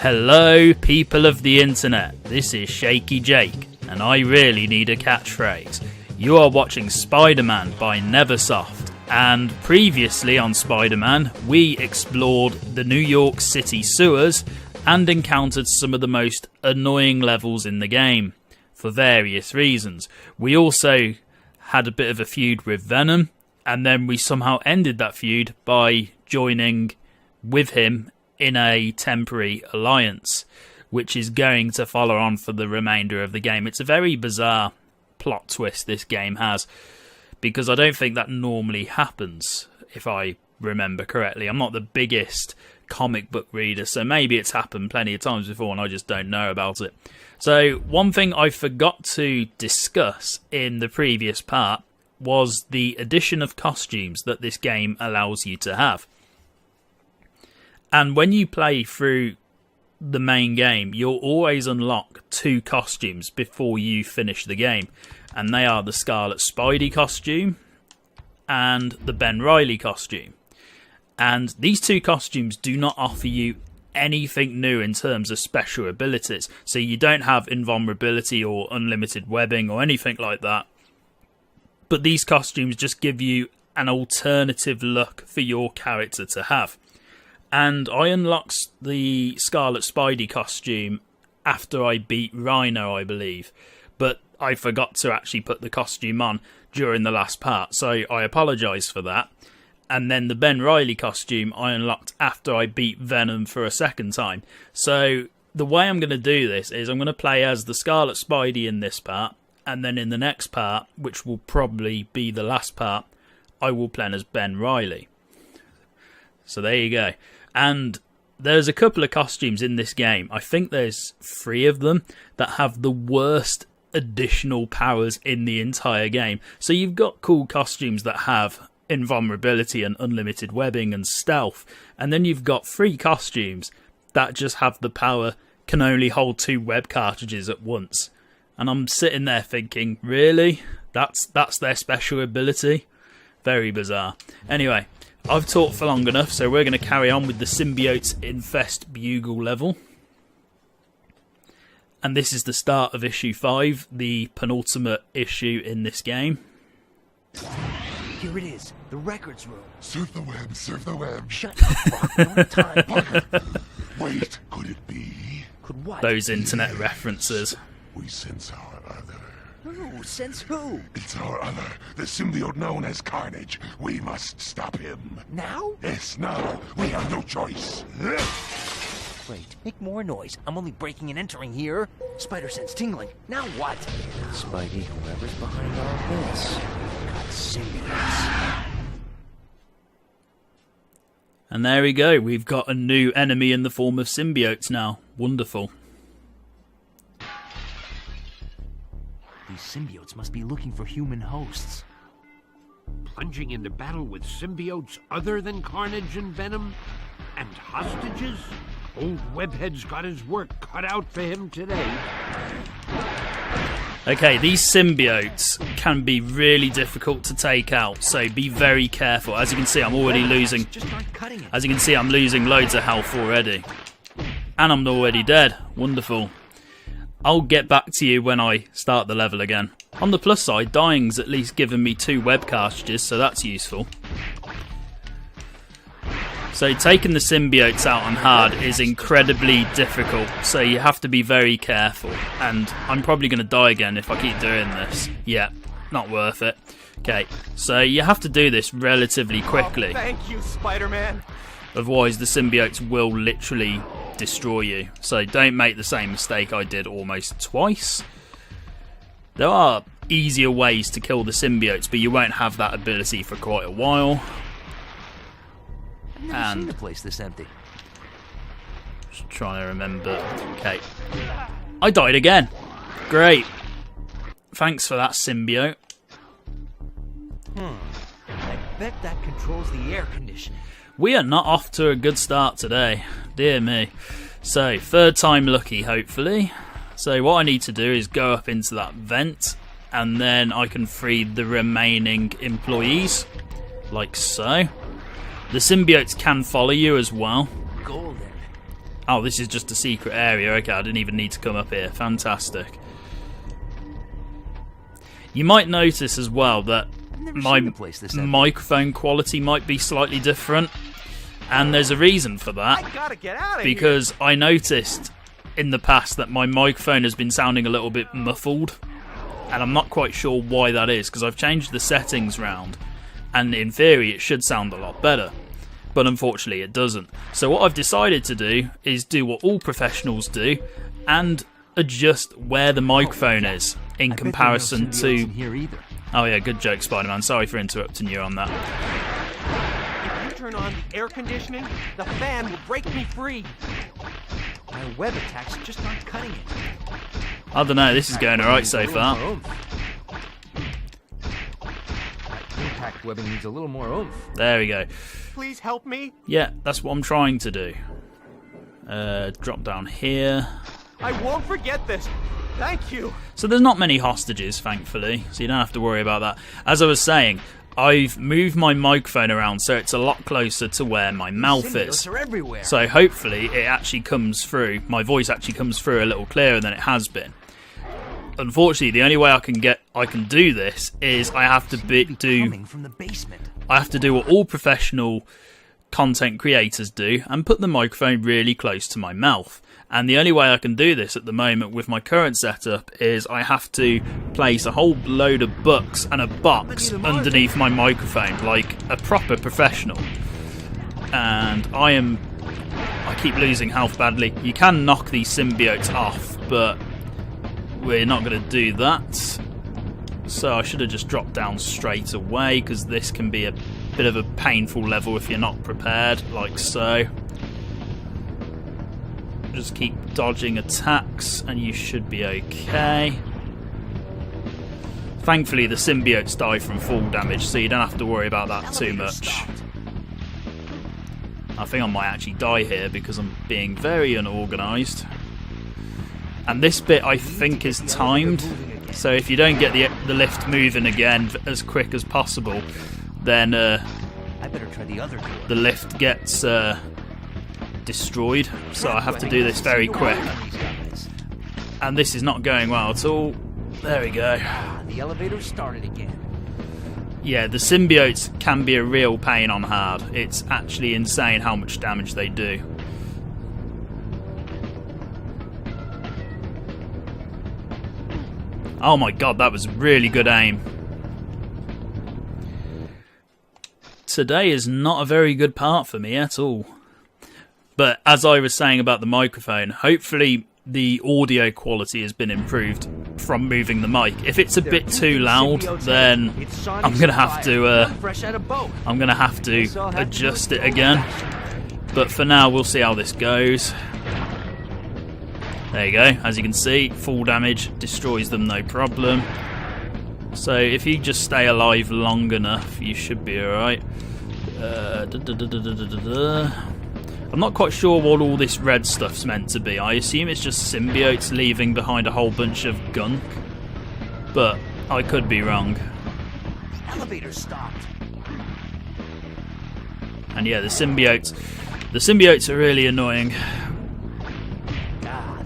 Hello, people of the internet. This is Shaky Jake, and I really need a catchphrase. You are watching Spider-Man by Neversoft, and previously on Spider-Man, we explored the New York City sewers and encountered some of the most annoying levels in the game, for various reasons. We also had a bit of a feud with Venom, and then we somehow ended that feud by joining with him in a temporary alliance, which is going to follow on for the remainder of the game. It's a very bizarre plot twist this game has, because I don't think that normally happens, if I remember correctly. I'm not the biggest comic book reader, so maybe it's happened plenty of times before and I just don't know about it. So one thing I forgot to discuss in the previous part was the addition of costumes that this game allows you to have. And when you play through the main game, you'll always unlock 2 costumes before you finish the game. And they are the Scarlet Spidey costume and the Ben Reilly costume. And these 2 costumes do not offer you anything new in terms of special abilities. So you don't have invulnerability or unlimited webbing or anything like that. But these costumes just give you an alternative look for your character to have. And I unlocked the Scarlet Spidey costume after I beat Rhino, I believe. But I forgot to actually put the costume on during the last part, so I apologise for that. And then the Ben Reilly costume I unlocked after I beat Venom for a second time. So the way I'm going to do this is I'm going to play as the Scarlet Spidey in this part, and then in the next part, which will probably be the last part, I will play as Ben Reilly. So there you go. And there's a couple of costumes in this game. I think there's 3 of them that have the worst additional powers in the entire game. So you've got cool costumes that have invulnerability and unlimited webbing and stealth. And then you've got 3 costumes that just have the power, can only hold 2 web cartridges at once. And I'm sitting there thinking, really? That's their special ability? Very bizarre. Anyway, I've talked for long enough, so we're going to carry on with the Symbiotes Infest Bugle level. And this is the start of issue 5, the penultimate issue in this game. Here it is, the records room. Surf the web, surf the web. Shut up, Brock, no time. Parker, wait, could it be? Could what? Those internet references. We sense our other. Who? Since who? It's our other, the symbiote known as Carnage. We must stop him. Now? Yes, now. We have no choice. Wait, make more noise. I'm only breaking and entering here. Spider sense tingling. Now what? Spidey, whoever's behind all this. Got symbiotes. And there we go. We've got a new enemy in the form of symbiotes now. Wonderful. These symbiotes must be looking for human hosts. Plunging into battle with symbiotes other than Carnage and Venom? And hostages? Old Webhead's got his work cut out for him today. Okay, these symbiotes can be really difficult to take out, so be very careful. As you can see, I'm already losing. Just start cutting it. As you can see, I'm losing loads of health already. And I'm already dead. Wonderful. I'll get back to you when I start the level again. On the plus side, dying's at least given me 2 web cartridges, so that's useful. So taking the symbiotes out on hard is incredibly difficult, so you have to be very careful. And I'm probably going to die again if I keep doing this. Yeah, not worth it. Okay, so you have to do this relatively quickly. Oh, thank you, Spider-Man. Otherwise the symbiotes will literally destroy you. So don't make the same mistake I did almost twice. There are easier ways to kill the symbiotes, but you won't have that ability for quite a while. I've never seen the place this empty. Just trying to remember. Okay. I died again. Great. Thanks for that, symbiote. I bet that controls the air conditioning. We are not off to a good start today. Dear me. So, 3rd time lucky, hopefully. So what I need to do is go up into that vent, and then I can free the remaining employees. Like so. The symbiotes can follow you as well. Golden. Oh, this is just a secret area. Okay, I didn't even need to come up here. Fantastic. You might notice as well that my microphone quality might be slightly different. And there's a reason for that. I gotta get out of because I noticed in the past that my microphone has been sounding a little bit muffled. And I'm not quite sure why that is, because I've changed the settings round. And in theory, it should sound a lot better. But unfortunately, it doesn't. So what I've decided to do is do what all professionals do and adjust where the microphone is in comparison to... Oh yeah, good joke, Spider-Man. Sorry for interrupting you on that. If you turn on the air conditioning, the fan will break me free. My web attacks just aren't cutting it. I don't know, this is going alright so far. Impact webbing needs a little more oomph. There we go. Please help me. Yeah, that's what I'm trying to do. Drop down here. I won't forget this. Thank you. So there's not many hostages, thankfully, so you don't have to worry about that. As I was saying, I've moved my microphone around so it's a lot closer to where my mouth is. Symbiotes are everywhere. So hopefully it actually comes through, my voice actually comes through a little clearer than it has been. Unfortunately, the only way I can do this is I have to do what all professional content creators do and put the microphone really close to my mouth. And the only way I can do this at the moment with my current setup is I have to place a whole load of books and a box underneath my microphone like a proper professional. And I keep losing health badly. You can knock these symbiotes off, but we're not going to do that. So I should have just dropped down straight away, because this can be a bit of a painful level if you're not prepared, like so. Just keep dodging attacks and you should be okay. Thankfully the symbiotes die from fall damage, so you don't have to worry about that too much. I think I might actually die here because I'm being very unorganised. And this bit I think is timed, so if you don't get the lift moving again as quick as possible, then the lift gets destroyed, so I have to do this very quick. And this is not going well at all. There we go. The elevator started again. Yeah, the symbiotes can be a real pain on hard. It's actually insane how much damage they do. Oh my god, that was really good aim. Today is not a very good part for me at all. But as I was saying about the microphone, hopefully the audio quality has been improved from moving the mic. If it's a bit too loud, then I'm gonna have to adjust it again. But for now, we'll see how this goes. There you go. As you can see, full damage destroys them, no problem. So if you just stay alive long enough, you should be alright. I'm not quite sure what all this red stuff's meant to be. I assume it's just symbiotes leaving behind a whole bunch of gunk, but I could be wrong. The elevator stopped. And yeah, the symbiotes are really annoying.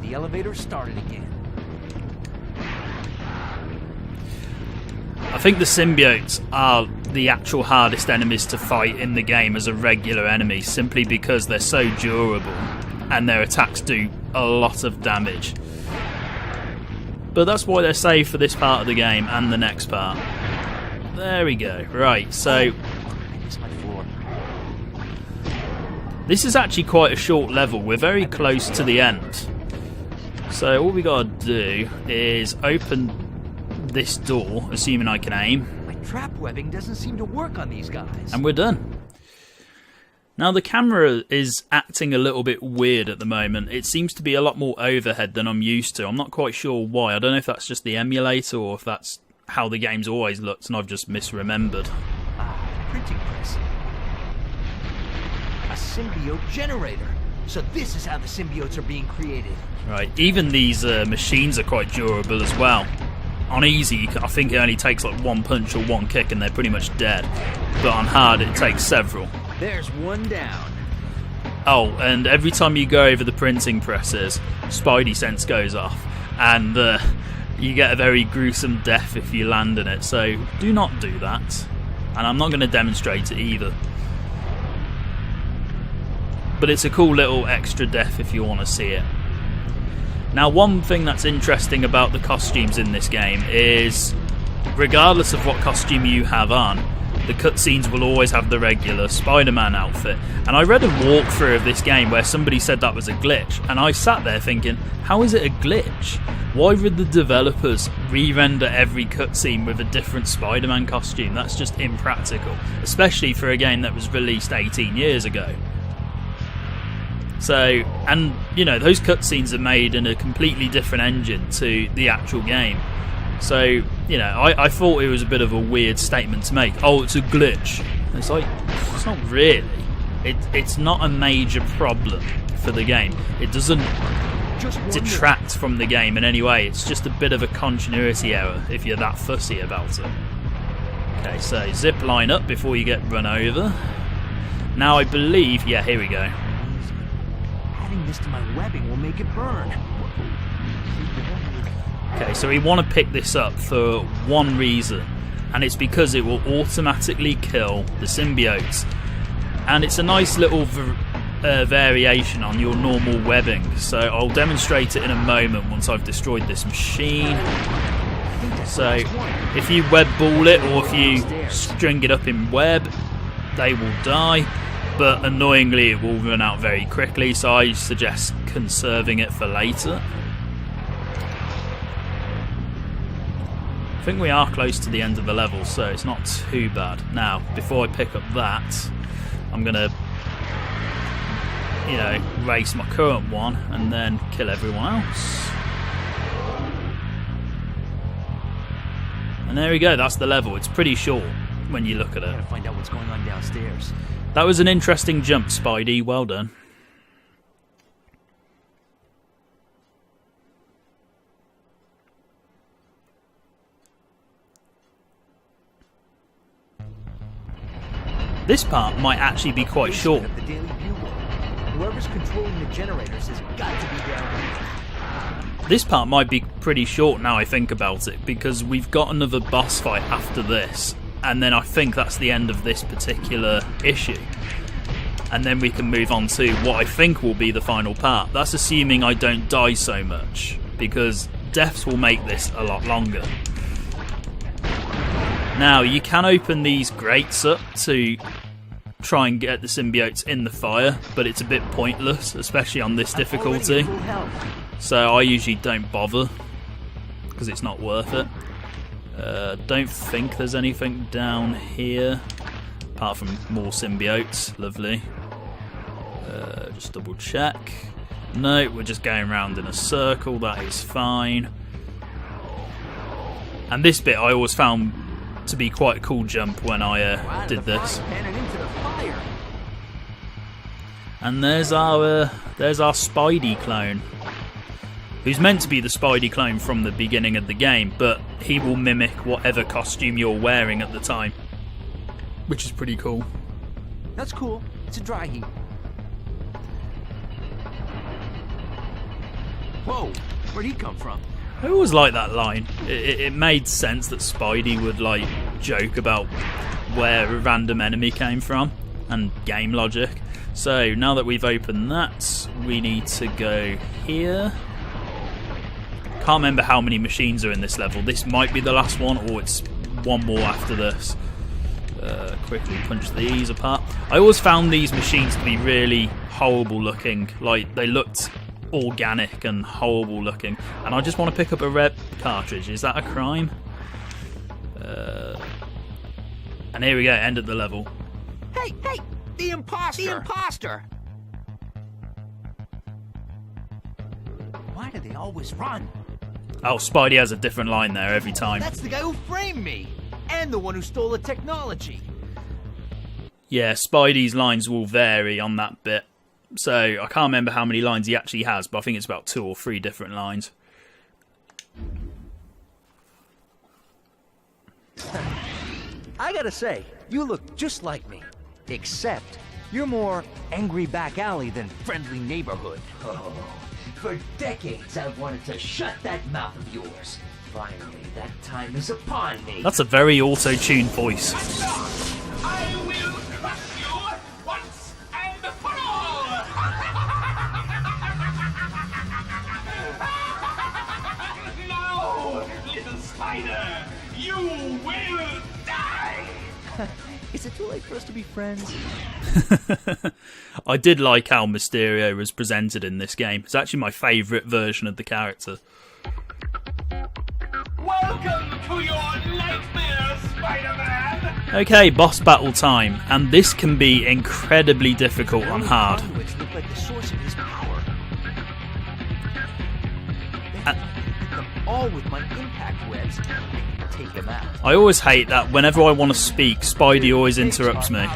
The elevator started again. I think the symbiotes are the actual hardest enemies to fight in the game as a regular enemy, simply because they're so durable and their attacks do a lot of damage. But that's why they're safe for this part of the game and the next part. There we go. Right, so this is actually quite a short level. We're very close to the end. So all we gotta do is open this door, assuming I can aim. My trap webbing doesn't seem to work on these guys. And we're done. Now the camera is acting a little bit weird at the moment. It seems to be a lot more overhead than I'm used to. I'm not quite sure why. I don't know if that's just the emulator or if that's how the game's always looked and I've just misremembered. Printing press. A symbiote generator. So this is how the symbiotes are being created. Right, even these machines are quite durable as well. On easy, I think it only takes like one punch or one kick and they're pretty much dead. But on hard, it takes several. There's one down. Oh, and every time you go over the printing presses, Spidey sense goes off, and you get a very gruesome death if you land in it, so do not do that. And I'm not going to demonstrate it either. But it's a cool little extra death if you want to see it. Now, one thing that's interesting about the costumes in this game is, regardless of what costume you have on, the cutscenes will always have the regular Spider-Man outfit. And I read a walkthrough of this game where somebody said that was a glitch, and I sat there thinking, how is it a glitch? Why would the developers re-render every cutscene with a different Spider-Man costume? That's just impractical, especially for a game that was released 18 years ago. So, and you know, those cutscenes are made in a completely different engine to the actual game. So, you know, I thought it was a bit of a weird statement to make. Oh, it's a glitch. And it's like, it's not really. It's not a major problem for the game. It doesn't detract from the game in any way. It's just a bit of a continuity error if you're that fussy about it. Okay, so zip line up before you get run over. Now I believe, yeah, here we go. Adding this to my webbing will make it burn. Okay, so we want to pick this up for one reason, and it's because it will automatically kill the symbiotes. And it's a nice little variation on your normal webbing, so I'll demonstrate it in a moment once I've destroyed this machine. So if you web ball it, or if you string it up in web, they will die, but annoyingly it will run out very quickly, so I suggest conserving it for later. I think we are close to the end of the level, so it's not too bad. Now, before I pick up that, I'm going to, you know, race my current one and then kill everyone else. And there we go, that's the level. It's pretty short when you look at it. Gotta find out what's going on downstairs. That was an interesting jump, Spidey. Well done. This part might actually be quite short. The Daily Bugle. Whoever's controlling the generators has got to be down here. This part might be pretty short now I think about it, because we've got another boss fight after this, and then I think that's the end of this particular issue. And then we can move on to what I think will be the final part. That's assuming I don't die so much, because deaths will make this a lot longer. Now, you can open these grates up to try and get the symbiotes in the fire, but it's a bit pointless, especially on this difficulty. So I usually don't bother, because it's not worth it. Don't think there's anything down here, apart from more symbiotes. Lovely. Just double check. No, we're just going around in a circle, that is fine. And this bit I always found to be quite a cool jump when I did this. And there's our Spidey clone, who's meant to be the Spidey clone from the beginning of the game, but he will mimic whatever costume you're wearing at the time, which is pretty cool. That's cool. It's a dry heat. Whoa, where'd he come from? I always liked that line. It made sense that Spidey would like joke about where a random enemy came from and game logic. So now that we've opened that, we need to go here. Can't remember how many machines are in this level. This might be the last one, or it's one more after this. Quickly punch these apart. I always found these machines to be really horrible looking. Like, they looked organic and horrible looking, and I just want to pick up a red cartridge. Is that a crime? And here we go, end of the level. Hey, the imposter! The imposter! Why do they always run? Oh, Spidey has a different line there every time. That's the guy who framed me, and the one who stole the technology. Yeah, Spidey's lines will vary on that bit. So, I can't remember how many lines he actually has, but I think it's about 2 or 3 different lines. I gotta say, you look just like me. Except, You're more angry back alley than friendly neighborhood. Oh, for decades I've wanted to shut that mouth of yours. Finally, that time is upon me. That's a very auto-tuned voice. I will crush you once and for all! No, little spider, you will die! Is it too late for us to be friends? I did like how Mysterio was presented in this game. It's actually my favourite version of the character. Welcome to your nightmare, Spider-Man! Okay, boss battle time, and this can be incredibly difficult on hard. Conduits look like the source of his power. Hit them all with my impact webs. I can take them out. I always hate that whenever I want to speak, Spidey always interrupts me.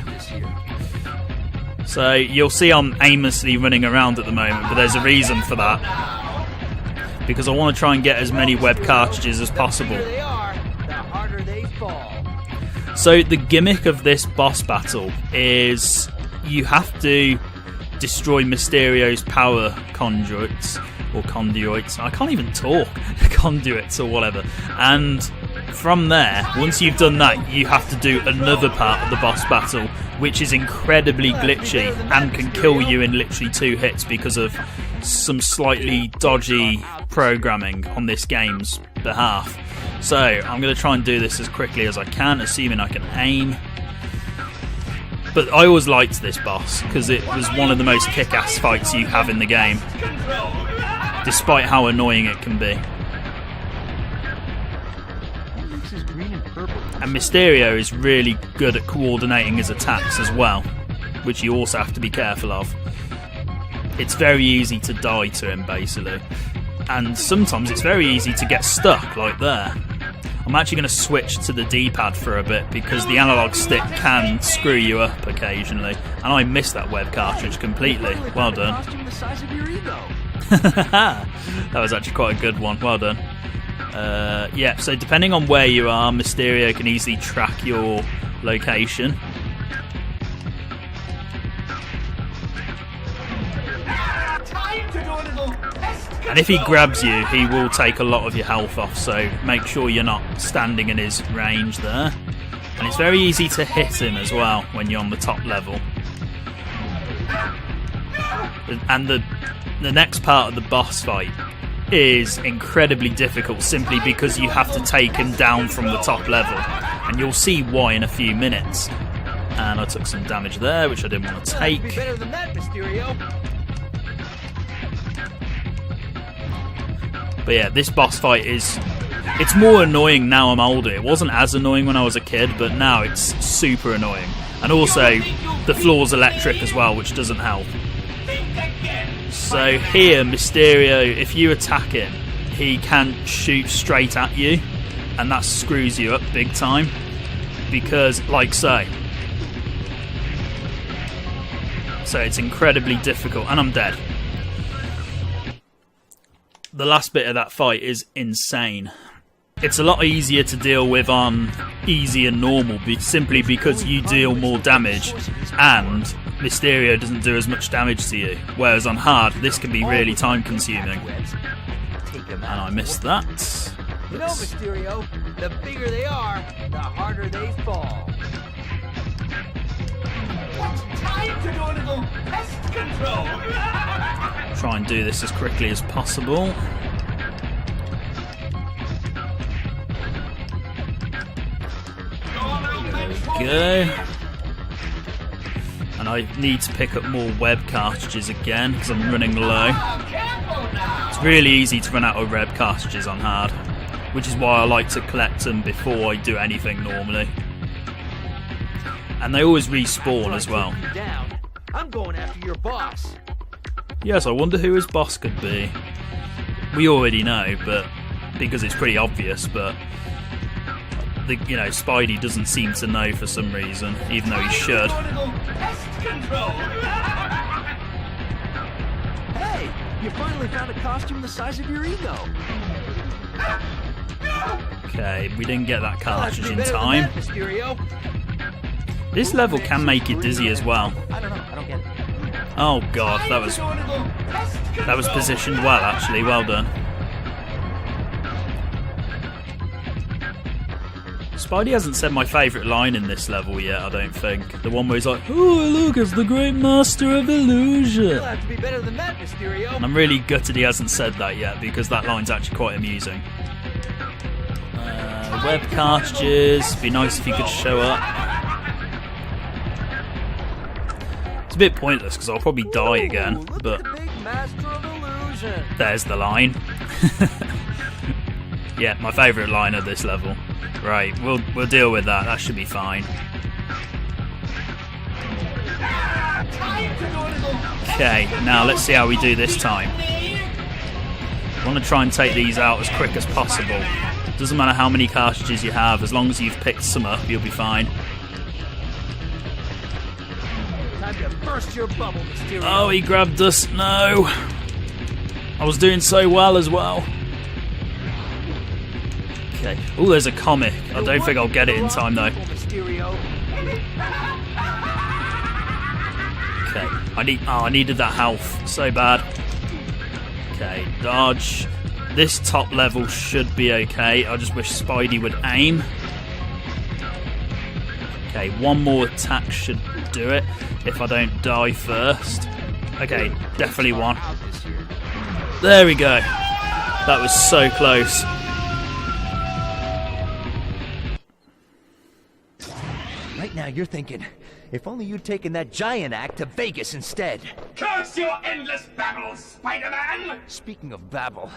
So you'll see I'm aimlessly running around at the moment, but there's a reason for that. Because I want to try and get as many web cartridges as possible. Here they are, the harder they fall. So the gimmick of this boss battle is you have to destroy Mysterio's power conduits, or conduits, I can't even talk, conduits or whatever. And from there, once you've done that, you have to do another part of the boss battle, which is incredibly glitchy and can kill you in literally 2 hits because of some slightly dodgy programming on this game's behalf. So I'm going to try and do this as quickly as I can, assuming I can aim. But I always liked this boss because it was one of the most kick-ass fights you have in the game, despite how annoying it can be. And Mysterio is really good at coordinating his attacks as well, which you also have to be careful of. It's very easy to die to him, basically. And sometimes it's very easy to get stuck, like there. I'm actually going to switch to the D-pad for a bit, because the analog stick can screw you up occasionally. And I missed that web cartridge completely. Well done. That was actually quite a good one. Well done. Yeah, so depending on where you are, Mysterio can easily track your location. And if he grabs you, he will take a lot of your health off, so make sure you're not standing in his range there. And it's very easy to hit him as well when you're on the top level. And the next part of the boss fight is incredibly difficult simply because you have to take him down from the top level. And you'll see why in a few minutes. And I took some damage there, which I didn't want to take. Better than that, Mysterio. But yeah, this boss fight it's more annoying now I'm older. It wasn't as annoying when I was a kid, but now it's super annoying. And also, the floor's electric as well, which doesn't help. So here, Mysterio, if you attack him, he can shoot straight at you, and that screws you up big time. Because, like so. So it's incredibly difficult, and I'm dead. The last bit of that fight is insane. It's a lot easier to deal with on easy and normal, simply because you deal more damage and Mysterio doesn't do as much damage to you. Whereas on hard, this can be really time consuming. And I missed that. You know, Mysterio, the bigger they are, the harder they fall. Time to do a little pest control! Try and do this as quickly as possible. There we go. And I need to pick up more web cartridges again because I'm running low. It's really easy to run out of web cartridges on hard, which is why I like to collect them before I do anything normally. And they always respawn as well. I'm going after your boss. Yes, I wonder who his boss could be. We already know, but because it's pretty obvious, but Spidey doesn't seem to know for some reason, even though he should. Hey, you finally found a costume the size of your ego. Okay, we didn't get that cartridge in time. This level can make you dizzy as well. I don't know. Oh god, that was positioned well actually, well done. Spidey hasn't said my favourite line in this level yet, I don't think. The one where he's like, "Oh look, it's the great master of illusion." You'll have to be better than that, Mysterio. And I'm really gutted he hasn't said that yet, because that line's actually quite amusing. Web cartridges, be nice if you could show up. It's a bit pointless because I'll probably die again, Look but at the big master of illusion. there's the line. Yeah, my favourite line of this level. Right, we'll deal with that. That should be fine. Okay, now let's see how we do this time. I want to try and take these out as quick as possible. Doesn't matter how many cartridges you have, as long as you've picked some up, you'll be fine. Time to burst your bubble, Mysterio. Oh, he grabbed us. No. I was doing so well as well. Okay. Oh, there's a comic. I don't think I'll get it in time though. Mysterio. Okay. I needed that health so bad. Okay, dodge. This top level should be okay. I just wish Spidey would aim. Okay, one more attack should do it if I don't die first. Okay, definitely one. There we go. That was so close. Right now you're thinking, if only you'd taken that giant act to Vegas instead. Curse your endless babble, Spider-Man! Speaking of babble,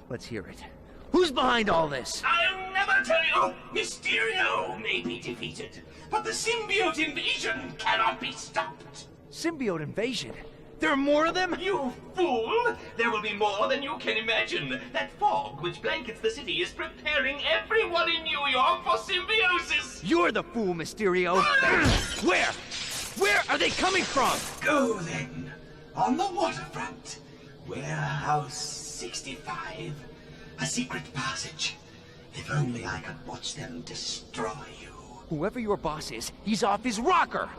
let's hear it. Who's behind all this? I'll never tell you. Mysterio may be defeated, but the symbiote invasion cannot be stopped. Symbiote invasion? There are more of them? You fool! There will be more than you can imagine. That fog which blankets the city is preparing everyone in New York for symbiosis. You're the fool, Mysterio. Where? Where are they coming from? Go then. On the waterfront. Warehouse 65. A secret passage. If only I could watch them destroy you. Whoever your boss is, he's off his rocker.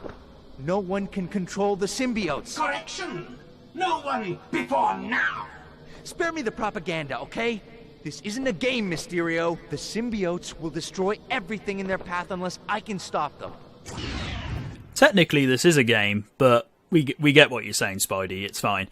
No one can control the symbiotes. Correction! No one before now! Spare me the propaganda, okay? This isn't a game, Mysterio. The symbiotes will destroy everything in their path unless I can stop them. Technically this is a game, but we get what you're saying, Spidey. It's fine.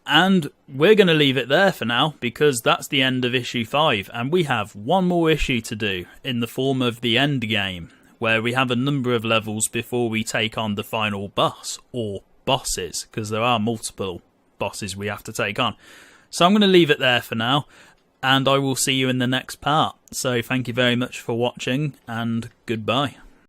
And we're going to leave it there for now, because that's the end of issue 5, and we have one more issue to do in the form of the end game, where we have a number of levels before we take on the final boss, or bosses, because there are multiple bosses we have to take on. So I'm going to leave it there for now, and I will see you in the next part. So thank you very much for watching, and goodbye.